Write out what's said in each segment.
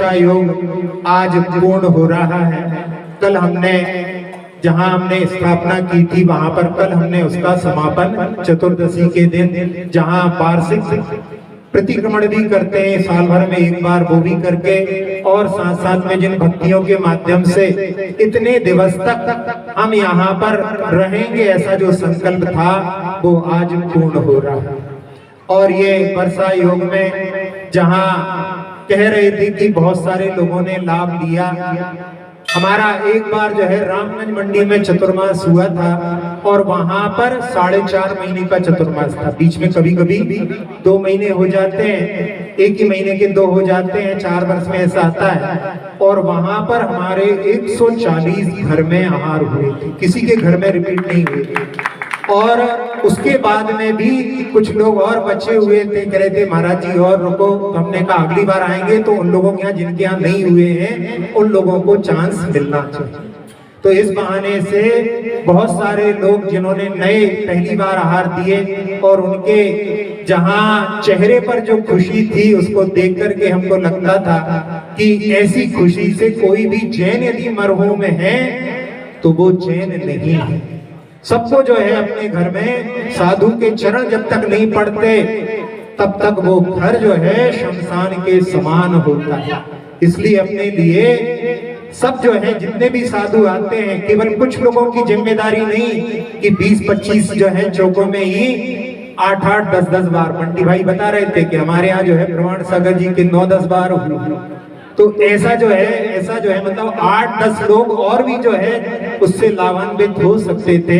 योग आज पूर्ण हो रहा है। कल हमने जहां हमने स्थापना की थी वहां पर कल हमने उसका समापन चतुर्दशी के दिन जहां वार्षिक प्रतिक्रमण भी करते हैं साल भर में एक बार, वो भी करके और साथ साथ में जिन भक्तियों के माध्यम से इतने दिवस तक हम यहाँ पर रहेंगे ऐसा जो संकल्प था वो आज पूर्ण हो रहा है। और ये वर्षा योग में जहां कह रहे थे कि बहुत सारे लोगों ने लाभ लिया, हमारा एक बार जो है रामगंज मंडी में चतुर्मास हुआ था और वहां पर 4.5 महीने का चतुर्मास था। बीच में कभी कभी 2 महीने हो जाते हैं, एक ही महीने के 2 हो जाते हैं, 4 वर्ष में ऐसा आता है। और वहां पर हमारे 140 घर में आहार हुए थे, किसी के घर में रिपीट नहीं हुए थे। और उसके बाद में भी कुछ लोग और बचे हुए थे, कह रहे थे महाराज जी और रुको, हमने कहा अगली बार आएंगे तो उन लोगों के यहाँ जिनके यहाँ नहीं हुए हैं उन लोगों को चांस मिलना चाहिए। तो इस बहाने से बहुत सारे लोग जिन्होंने नए पहली बार आहार दिए और उनके जहां चेहरे पर जो खुशी थी उसको देख करके हमको लगता था कि ऐसी खुशी से कोई भी जैन यदि मरहूम है तो वो जैन नहीं है। सबको जो है अपने घर में साधु के चरण जब तक नहीं पड़ते तब तक वो घर जो है शमशान के समान होता है। इसलिए अपने लिए सब जो है जितने भी साधु आते हैं, केवल कुछ लोगों की जिम्मेदारी नहीं कि 20-25 जो है चौकों में ही 8-8, 10-10 बार। बंटी भाई बता रहे थे कि हमारे यहाँ जो है प्रमाण सागर जी के 9-10 बार हुए। तो ऐसा जो है मतलब 8-10 लोग और भी जो है उससे लाभान्वित हो सकते थे,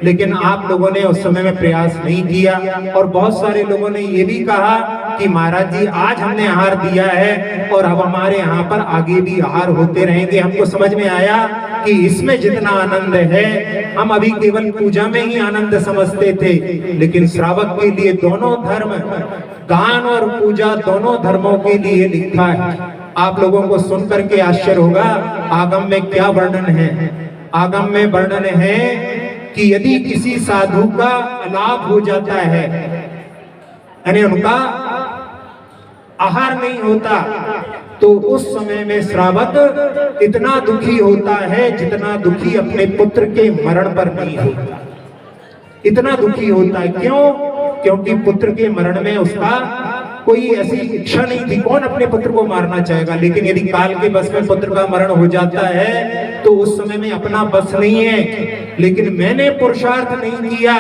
लेकिन आप लोगों ने उस समय में प्रयास नहीं किया। और बहुत सारे लोगों ने ये भी कहा कि महाराज जी आज हमने आहार दिया है और अब हमारे यहाँ पर आगे भी आहार होते रहेंगे। हमको समझ में आया कि इसमें जितना आनंद है हम अभी केवल पूजा में ही आनंद समझते थे, लेकिन श्रावक के लिए दोनों धर्म, दान और पूजा दोनों धर्मों के लिए लिखा है। आप लोगों को सुन करके आश्चर्य होगा आगम में क्या वर्णन है। आगम में वर्णन है कि यदि किसी साधु का लाभ हो जाता है, यानी उनका आहार नहीं होता, तो उस समय में श्रावक इतना दुखी होता है जितना दुखी अपने पुत्र के मरण पर नहीं होता। इतना दुखी होता है क्यों? क्योंकि पुत्र के मरण में उसका कोई ऐसी इच्छा नहीं थी। कौन अपने पुत्र को मारना चाहेगा? लेकिन यदि काल के बस में पुत्र का मरण हो जाता है तो उस समय में अपना बस नहीं है। लेकिन मैंने पुरुषार्थ नहीं किया,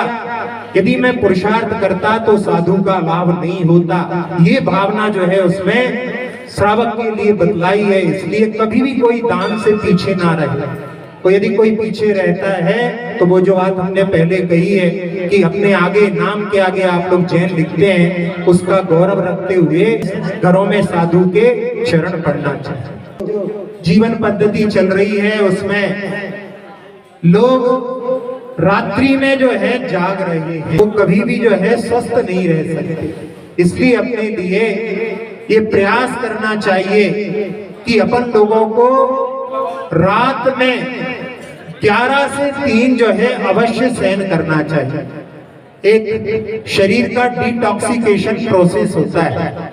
यदि मैं पुरुषार्थ करता तो साधु का लाभ नहीं होता। ये भावना जो है उसमें श्रावक के लिए बदलाई है। इसलिए कभी भी कोई दान से पीछे ना रहे। तो यदि कोई पीछे रहता है तो वो जो बात हमने पहले कही है कि अपने आगे नाम के आगे आप लोग जैन लिखते हैं, उसका गौरव रखते हुए घरों में साधु के शरण पड़ना चाहिए। जीवन पद्धति चल रही है, उसमें लोग रात्रि में जो है जाग रहे हैं, वो कभी भी जो है स्वस्थ नहीं रह सकते। इसलिए अपने लिए ये प्रयास करना चाहिए कि अपन लोगों को रात में 11 से 3 जो है अवश्य शयन करना चाहिए। एक शरीर का डिटॉक्सिकेशन प्रोसेस होता है।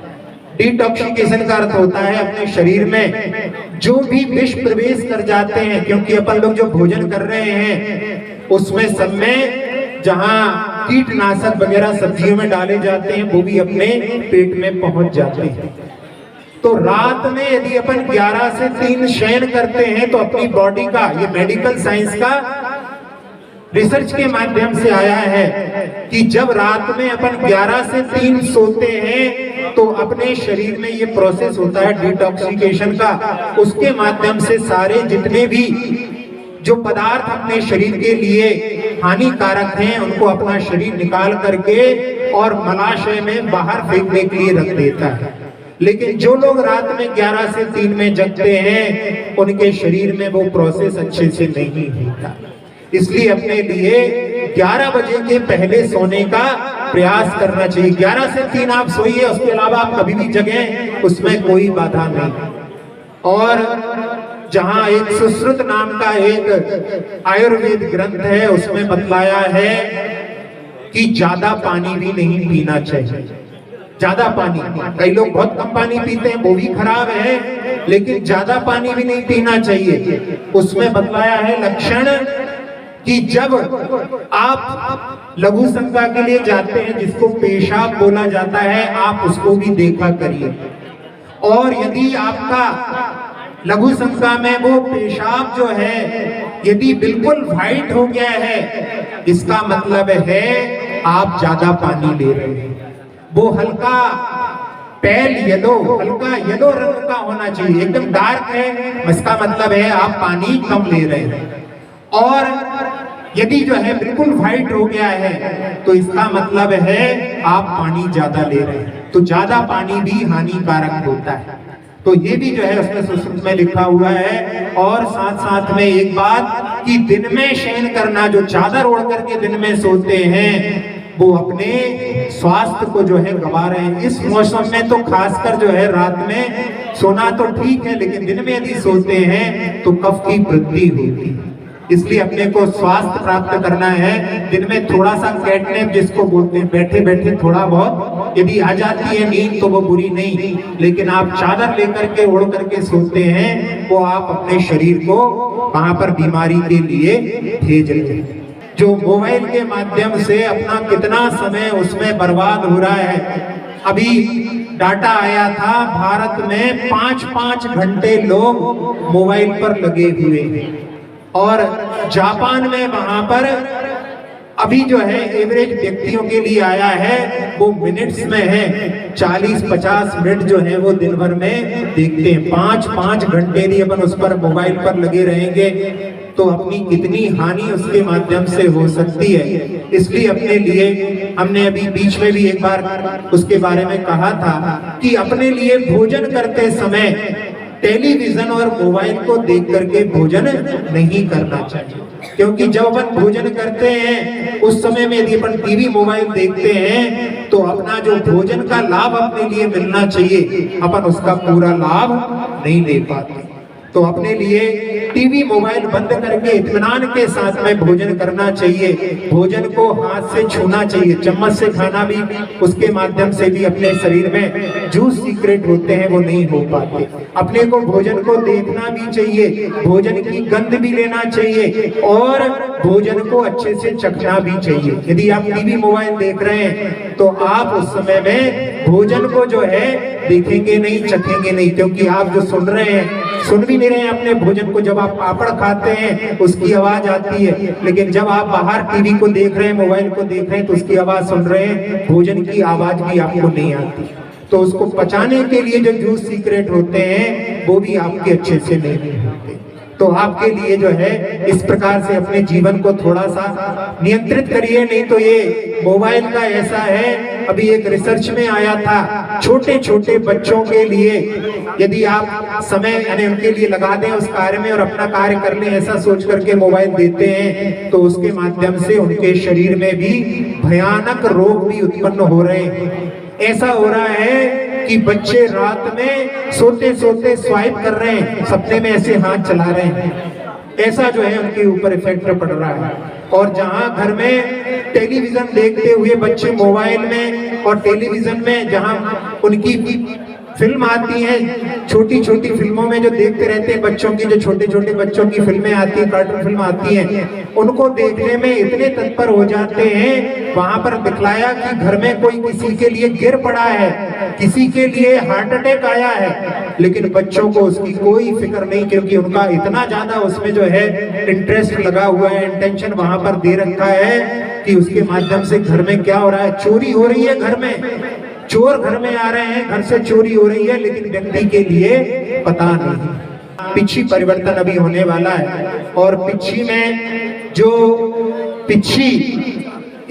डिटॉक्सिकेशन का अर्थ होता है अपने शरीर में जो भी विष प्रवेश कर जाते हैं, क्योंकि अपन लोग जो भोजन कर रहे हैं उसमें सब में जहां कीटनाशक वगैरह सब्जियों में डाले जाते हैं वो भी अपने पेट में पहुंच जाते हैं। तो रात में यदि अपन 11 से 3 शयन करते हैं तो अपनी बॉडी का, ये मेडिकल साइंस का रिसर्च के माध्यम से आया है कि जब रात में अपन 11 से 3 सोते हैं तो अपने शरीर में ये प्रोसेस होता है डिटॉक्सिकेशन का। उसके माध्यम से सारे जितने भी जो पदार्थ अपने शरीर के लिए हानिकारक हैं उनको अपना शरीर निकाल करके और मलाशय में बाहर फेंकने के लिए रख देता है। लेकिन जो लोग रात में 11 से 3 में जगते हैं उनके शरीर में वो प्रोसेस अच्छे से नहीं होता। इसलिए अपने लिए 11 बजे के पहले सोने का प्रयास करना चाहिए। 11 से 3 आप सोइए, उसके अलावा आप कभी भी जगें, उसमें कोई बाधा नहीं। और जहां एक सुश्रुत नाम का एक आयुर्वेद ग्रंथ है उसमें बतलाया है कि ज्यादा पानी भी नहीं पीना चाहिए। ज्यादा पानी, कई लोग बहुत कम पानी पीते हैं, वो भी खराब है, लेकिन ज्यादा पानी भी नहीं पीना चाहिए। उसमें बतलाया है लक्षण कि जब आप लघु शंका के लिए जाते हैं, जिसको पेशाब बोला जाता है, आप उसको भी देखा करिए। और यदि आपका लघु शंका में वो पेशाब जो है यदि बिल्कुल व्हाइट हो गया है, इसका मतलब है आप ज्यादा पानी ले रहे हैं। वो हल्का पेल येलो, हल्का येलो रंग का होना चाहिए, एकदम डार्क है, इसका मतलब है आप पानी कम ले रहे हैं। और यदि जो है बिल्कुल व्हाइट हो गया है, तो इसका मतलब है आप पानी ज्यादा ले रहे हैं। तो ज्यादा पानी भी हानिकारक होता है। तो ये भी जो है उसमें सुश्रुत में लिखा हुआ है। और साथ साथ में एक बात कि दिन में शयन करना, जो चादर ओढ़ करके दिन में सोते हैं, वो अपने स्वास्थ्य को जो है गंवा रहे हैं। इस मौसम में तो खासकर जो है रात में सोना तो ठीक है, लेकिन दिन में यदि सोते हैं तो कफ की वृद्धि होती है। इसलिए अपने को स्वास्थ्य प्राप्त करना है। दिन में थोड़ा सा कैटनैप जिसको बोलते हैं, बैठे बैठे थोड़ा बहुत यदि आ जाती है नींद तो वो बुरी नहीं, लेकिन आप चादर लेकर के ओढ़ करके सोते हैं, वो आप अपने शरीर को वहां पर बीमारी के लिए भेज रहे हैं। जो मोबाइल के माध्यम से अपना कितना समय उसमें बर्बाद हो रहा है। अभी डाटा आया था, भारत में 5-5 घंटे लोग मोबाइल पर लगे हुए हैं। और जापान में वहां पर अभी जो है एवरेज व्यक्तियों के लिए आया है, वो मिनट्स में है। 40-50 मिनट जो है वो दिन भर में देखते हैं। 5-5 घंटे यदि अपन उस पर मोबाइल पर लगे रहेंगे तो अपनी कितनी हानि उसके माध्यम से हो सकती है। इसलिए अपने लिए हमने अभी बीच में भी एक बार उसके बारे में कहा था कि अपने लिए भोजन करते समय टेलीविजन और मोबाइल को देख करके भोजन नहीं करना चाहिए। क्योंकि जब अपन भोजन करते हैं उस समय में यदि अपन टीवी मोबाइल देखते हैं तो अपना जो भोजन का लाभ अपने लिए मिलना चाहिए, अपन उसका पूरा लाभ नहीं ले पाते। तो अपने लिए टीवी मोबाइल बंद करके इत्मीनान के साथ में भोजन करना चाहिए। भोजन को हाथ से छूना चाहिए, चम्मच से खाना भी, उसके माध्यम से भी अपने शरीर में जो सीक्रेट होते हैं वो नहीं हो पाते। अपने को भोजन को देखना भी चाहिए, भोजन की गंध भी लेना चाहिए और भोजन को अच्छे से चखना भी चाहिए। यदि आप टीवी मोबाइल देख रहे हैं तो आप उस समय में भोजन को जो है देखेंगे नहीं, चखेंगे नहीं, क्योंकि आप जो सुन रहे हैं सुन भी नहीं रहे हैं अपने भोजन को। जब आप पापड़ खाते हैं उसकी आवाज आती है, लेकिन जब आप बाहर टीवी को देख रहे हैं, मोबाइल को देख रहे हैं तो उसकी आवाज सुन रहे हैं, भोजन की आवाज भी आपको नहीं आती। तो उसको पचाने के लिए जो जूस सीक्रेट होते हैं वो भी आपके अच्छे से नहीं होते। तो आपके लिए जो है इस प्रकार से अपने जीवन को थोड़ा सा नियंत्रित करिए, नहीं तो ये मोबाइल का ऐसा है। अभी एक रिसर्च में आया था, छोटे छोटे बच्चों के लिए यदि आप समय यानी उनके लिए लगा दें उस कार्य में और अपना कार्य कर लें, ऐसा सोच करके मोबाइल देते हैं तो उसके माध्यम से उनके शरीर में भी भयानक रोग भी उत्पन्न हो रहे हैं। ऐसा हो रहा है कि बच्चे रात में सोते सोते स्वाइप कर रहे हैं, सपने में ऐसे हाथ चला रहे हैं। ऐसा जो है उनके ऊपर इफेक्ट पड़ रहा है। और जहां घर में टेलीविजन देखते हुए बच्चे मोबाइल में और टेलीविजन में जहां उनकी फिल्म आती है, छोटी छोटी फिल्मों में जो देखते रहते हैं बच्चों की, जो छोटे छोटे बच्चों की फिल्में आती है, कार्टून फिल्म आती है, उनको देखने में इतने तत्पर हो जाते हैं। वहां पर दिखलाया कि घर में कोई किसी के लिए गिर पड़ा है, किसी के लिए हार्ट अटैक आया है, लेकिन बच्चों को उसकी कोई फिक्र नहीं, क्योंकि उनका इतना ज्यादा उसमें जो है इंटरेस्ट लगा हुआ है, इंटेंशन वहां पर दे रखा है कि उसके माध्यम से घर में क्या हो रहा है, चोरी हो रही है, घर में चोर घर में आ रहे हैं, घर से चोरी हो रही है, लेकिन व्यक्ति के लिए पता नहीं। पिच्छी परिवर्तन अभी होने वाला है और पिच्छी में जो पिच्छी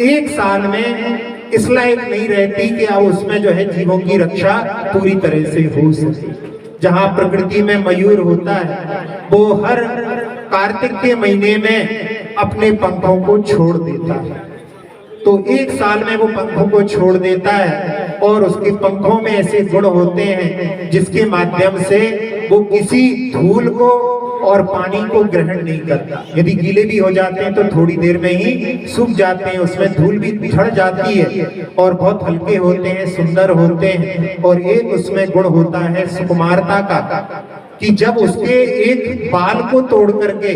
1 साल में इस लायक नहीं रहती कि अब उसमें जो है जीवों की रक्षा पूरी तरह से हो सके। जहां प्रकृति में मयूर होता है वो हर कार्तिक के महीने में अपने पंखों को छोड़ देता है, तो 1 साल में वो पंखों को छोड़ देता है और उसके पंखों में ऐसे गुण होते हैं जिसके माध्यम से वो किसी धूल को और पानी को ग्रहण नहीं करता। यदि गीले भी हो जाते हैं तो थोड़ी देर में ही सूख जाते हैं, उसमें धूल भी झड़ जाती है और बहुत हल्के होते हैं, सुंदर होते हैं। और एक उसमें गुण होता है सुकुमारता का, कि जब उसके एक बाल को तोड़ करके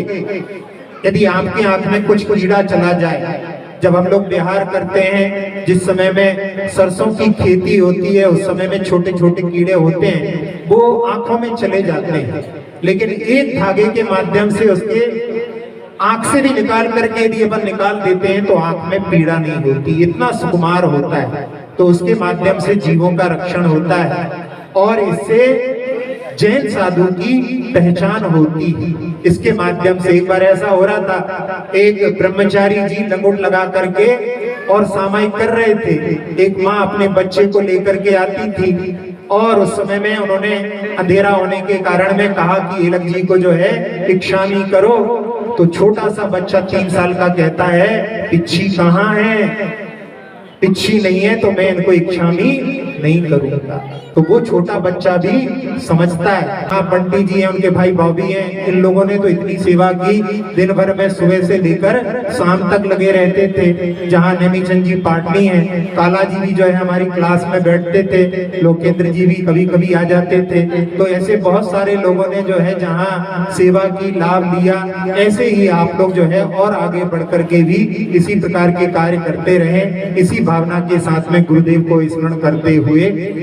यदि आपकी आंख में कुछ कीड़ा चला जाए, जब हम लोग बिहार करते हैं, जिस समय में सरसों की खेती होती है, उस समय में छोटे छोटे कीड़े होते हैं, वो आंखों में चले जाते हैं, लेकिन एक धागे के माध्यम से उसके आंख से भी निकाल करके यदि अपन निकाल देते हैं तो आंख में पीड़ा नहीं होती, इतना सुकुमार होता है। तो उसके माध्यम से जीवों का रक्षण होता है और इससे जैन साधु की पहचान होती है। इसके माध्यम से एक बार ऐसा हो रहा था, एक ब्रह्मचारी जी लंगोट लगा करके और सामायिक कर रहे थे। एक माँ अपने बच्चे को लेकर के आती थी और उस समय में उन्होंने अंधेरा होने के कारण में कहा कि एलक जी को जो है इक्षामी करो। तो छोटा सा बच्चा 3 साल का कहता है, पिच्छी कहाँ है, पिच्छी नहीं है तो मैं इनको इक्षामी नहीं करूंगा। तो वो छोटा बच्चा भी समझता है। हाँ, पंडित जी हैं, उनके भाई भाभी हैं, इन लोगों ने तो इतनी सेवा की, दिन भर में सुबह से लेकर शाम तक लगे रहते थे। जहाँ नेमीचंद जी पाटनी है, काला जी भी जो है हमारी क्लास में बैठते थे, लोकेंद्र जी भी कभी कभी आ जाते थे। तो ऐसे बहुत सारे लोगों ने जो है जहाँ सेवा की, लाभ लिया। ऐसे ही आप लोग जो है और आगे बढ़ करके भी इसी प्रकार के कार्य करते रहे। इसी भावना के साथ में गुरुदेव को स्मरण करते हुए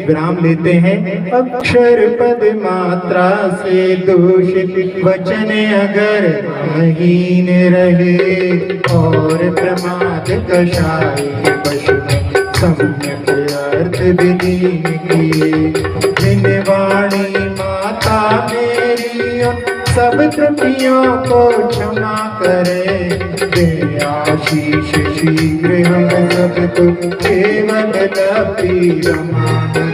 विराम लेते हैं। अक्षर पद मात्रा से दूषित वचन अगर महीन रहे और प्रमाद कषाय पशु सम्यक अर्थ विलीन किए। जिन वाणी माता मेरी उन सब त्रुटियों को क्षमा करे, दे आशीष शीघ्र हम सबको केवल लपी रमाने।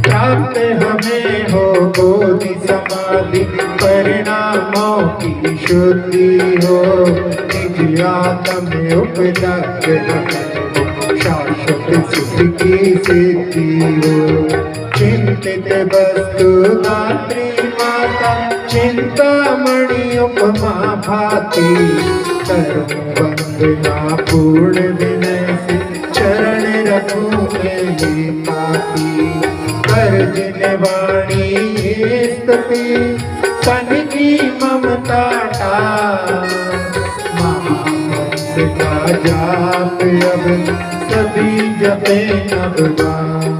प्राप्त हमें हो बोधि समाधि परिणामों की शुद्धि हो, निज आत्म उपलब्ध शाश्वत सुख की सिद्धि हो। चिंतित वस्तु दात्री माता चिंतामणि उपमा भाती, करूं वंदना पूर्ण विनय से चरण रखूं मेरी पाती। कर जिन वाणी ये स्तुति तन की ममता महामंत्र का जाप अब सभी जपे नव।